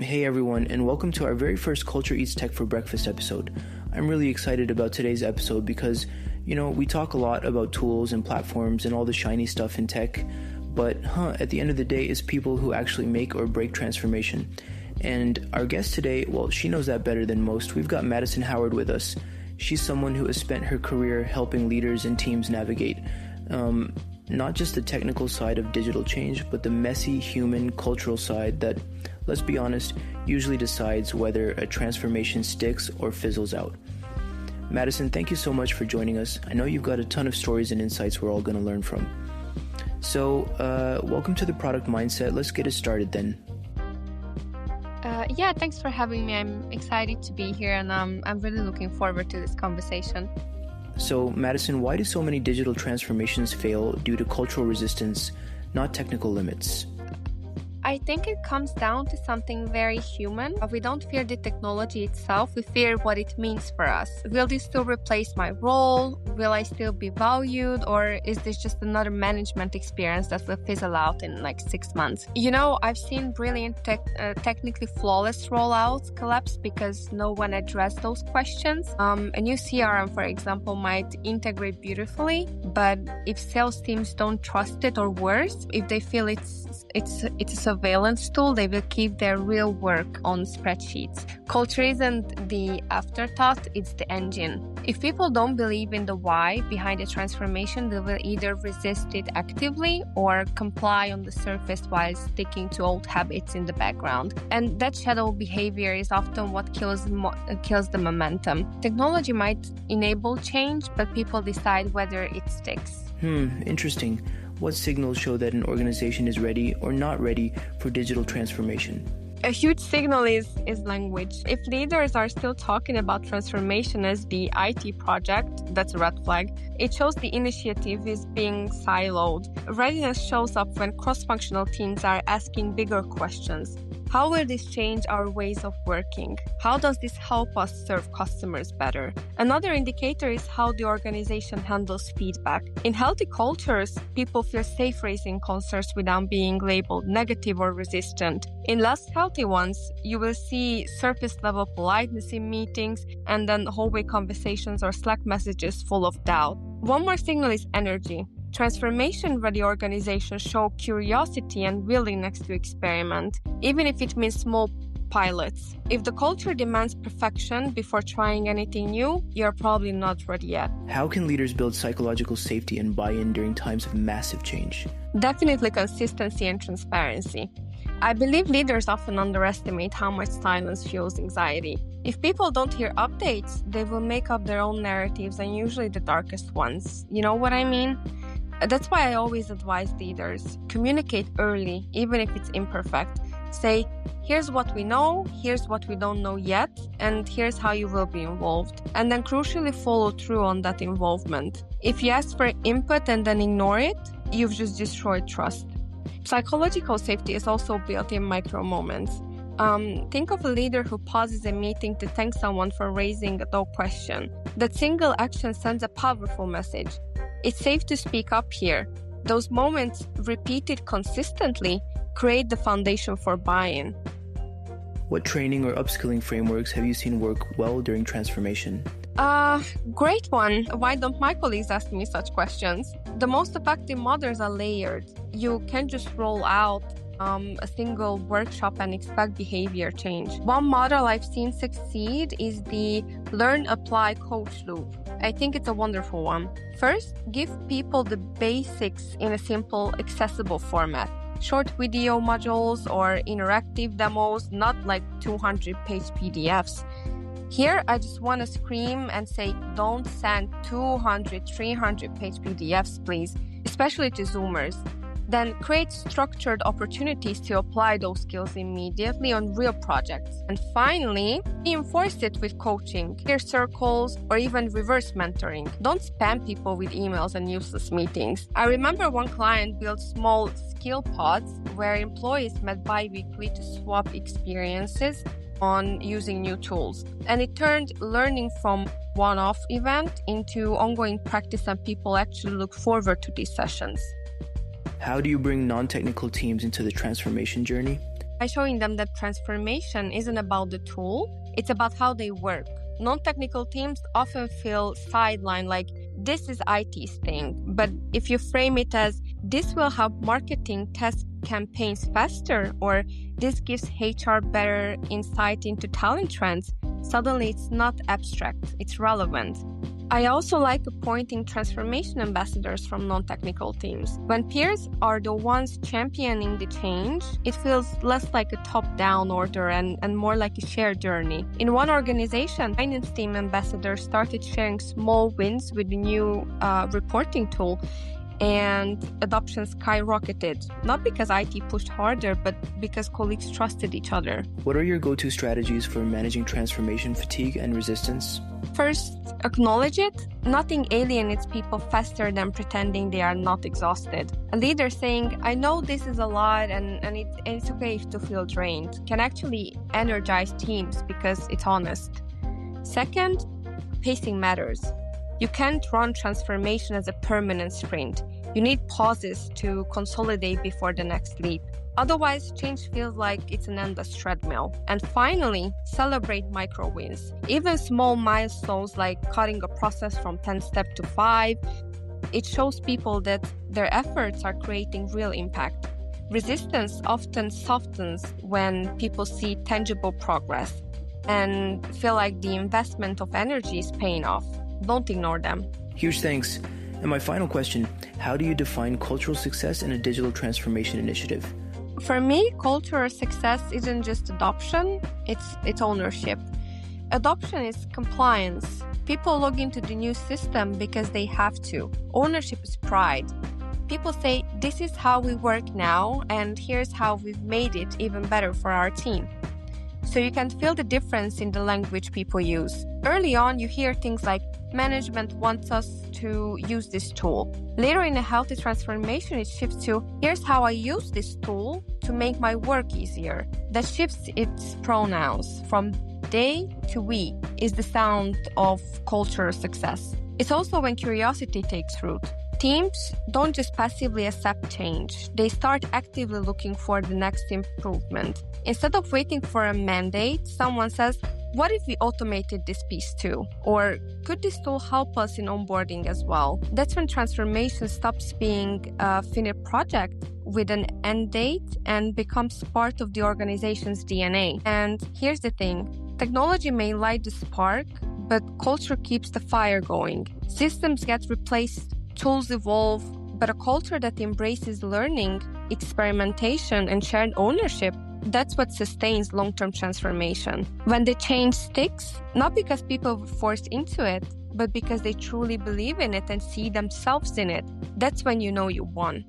Hey everyone, and welcome to our very first Culture Eats Tech for Breakfast episode. I'm really excited about today's episode because, we talk a lot about tools and platforms and all the shiny stuff in tech, but at the end of the day, it's people who actually make or break transformation. And our guest today, well, she knows that better than most. We've got Madison Howard with us. She's someone who has spent her career helping leaders and teams navigate not just the technical side of digital change, but the messy, human, cultural side that, let's be honest, usually decides whether a transformation sticks or fizzles out. Madison, thank you so much for joining us. I know you've got a ton of stories and insights we're all going to learn from. So, welcome to the Product Mindset. Let's get it started then. Thanks for having me. I'm excited to be here, and I'm really looking forward to this conversation. So, Madison, why do so many digital transformations fail due to cultural resistance, not technical limits? I think it comes down to something very human. We don't fear the technology itself, we fear what it means for us. Will this still replace my role? Will I still be valued? Or is this just another management experience that will fizzle out in like 6 months? I've seen brilliant technically flawless rollouts collapse because no one addressed those questions. A new CRM, for example, might integrate beautifully, but if sales teams don't trust it, or worse, if they feel it's a surveillance tool, they will keep their real work on spreadsheets. Culture isn't the afterthought, it's the engine. If people don't believe in the why behind the transformation, they will either resist it actively or comply on the surface while sticking to old habits in the background. And that shadow behavior is often what kills the momentum. Technology might enable change, but people decide whether it sticks. Interesting. What signals show that an organization is ready or not ready for digital transformation? A huge signal is language. If leaders are still talking about transformation as the IT project, that's a red flag. It shows the initiative is being siloed. Readiness shows up when cross-functional teams are asking bigger questions. How will this change our ways of working? How does this help us serve customers better? Another indicator is how the organization handles feedback. In healthy cultures, people feel safe raising concerns without being labeled negative or resistant. In less healthy ones, you will see surface-level politeness in meetings and then hallway conversations or Slack messages full of doubt. One more signal is energy. Transformation-ready organizations show curiosity and willingness to experiment, even if it means small pilots. If the culture demands perfection before trying anything new, you're probably not ready yet. How can leaders build psychological safety and buy-in during times of massive change? Definitely consistency and transparency. I believe leaders often underestimate how much silence fuels anxiety. If people don't hear updates, they will make up their own narratives, and usually the darkest ones. You know what I mean? That's why I always advise leaders, communicate early, even if it's imperfect. Say, here's what we know, here's what we don't know yet, and here's how you will be involved. And then crucially follow through on that involvement. If you ask for input and then ignore it, you've just destroyed trust. Psychological safety is also built in micro moments. Think of a leader who pauses a meeting to thank someone for raising a dope question. That single action sends a powerful message. It's safe to speak up here. Those moments, repeated consistently, create the foundation for buy-in. What training or upskilling frameworks have you seen work well during transformation? Great one. Why don't my colleagues ask me such questions? The most effective models are layered. You can't just roll out a single workshop and expect behavior change. One model I've seen succeed is the learn, apply, coach loop. I think it's a wonderful one. First, give people the basics in a simple, accessible format. Short video modules or interactive demos, not like 200-page PDFs. Here, I just want to scream and say, don't send 200, 300-page PDFs, please, especially to Zoomers. Then create structured opportunities to apply those skills immediately on real projects. And finally, reinforce it with coaching, peer circles, or even reverse mentoring. Don't spam people with emails and useless meetings. I remember one client built small skill pods where employees met bi-weekly to swap experiences on using new tools. And it turned learning from one-off event into ongoing practice, and people actually look forward to these sessions. How do you bring non-technical teams into the transformation journey? by showing them that transformation isn't about the tool, it's about how they work. Non-technical teams often feel sidelined, like this is IT's thing. But if you frame it as this will help marketing test campaigns faster, or this gives HR better insight into talent trends, suddenly it's not abstract, it's relevant. I also like appointing transformation ambassadors from non-technical teams. When peers are the ones championing the change, it feels less like a top-down order and more like a shared journey. In one organization, finance team ambassadors started sharing small wins with the new reporting tool, and adoption skyrocketed, not because IT pushed harder, but because colleagues trusted each other. What are your go-to strategies for managing transformation fatigue and resistance? First, acknowledge it. Nothing alienates people faster than pretending they are not exhausted. A leader saying, I know this is a lot and it's okay to feel drained, can actually energize teams because it's honest. Second, pacing matters. You can't run transformation as a permanent sprint. You need pauses to consolidate before the next leap. Otherwise, change feels like it's an endless treadmill. And finally, celebrate micro wins. Even small milestones like cutting a process from 10 steps to 5, it shows people that their efforts are creating real impact. Resistance often softens when people see tangible progress and feel like the investment of energy is paying off. Don't ignore them. Huge thanks. And my final question, how do you define cultural success in a digital transformation initiative? For me, cultural success isn't just adoption, it's ownership. Adoption is compliance. People log into the new system because they have to. Ownership is pride. People say, this is how we work now, and here's how we've made it even better for our team. So you can feel the difference in the language people use. Early on, you hear things like, management wants us to use this tool. Later in a healthy transformation, it shifts to, here's how I use this tool to make my work easier. That shifts its pronouns from they to we is the sound of cultural success. It's also when curiosity takes root. Teams don't just passively accept change. They start actively looking for the next improvement. Instead of waiting for a mandate, someone says, what if we automated this piece too? Or could this tool help us in onboarding as well? That's when transformation stops being a finite project with an end date and becomes part of the organization's DNA. And here's the thing, technology may light the spark, but culture keeps the fire going. Systems get replaced, tools evolve, but a culture that embraces learning, experimentation, and shared ownership, that's what sustains long-term transformation. When the change sticks, not because people were forced into it, but because they truly believe in it and see themselves in it, that's when you know you won.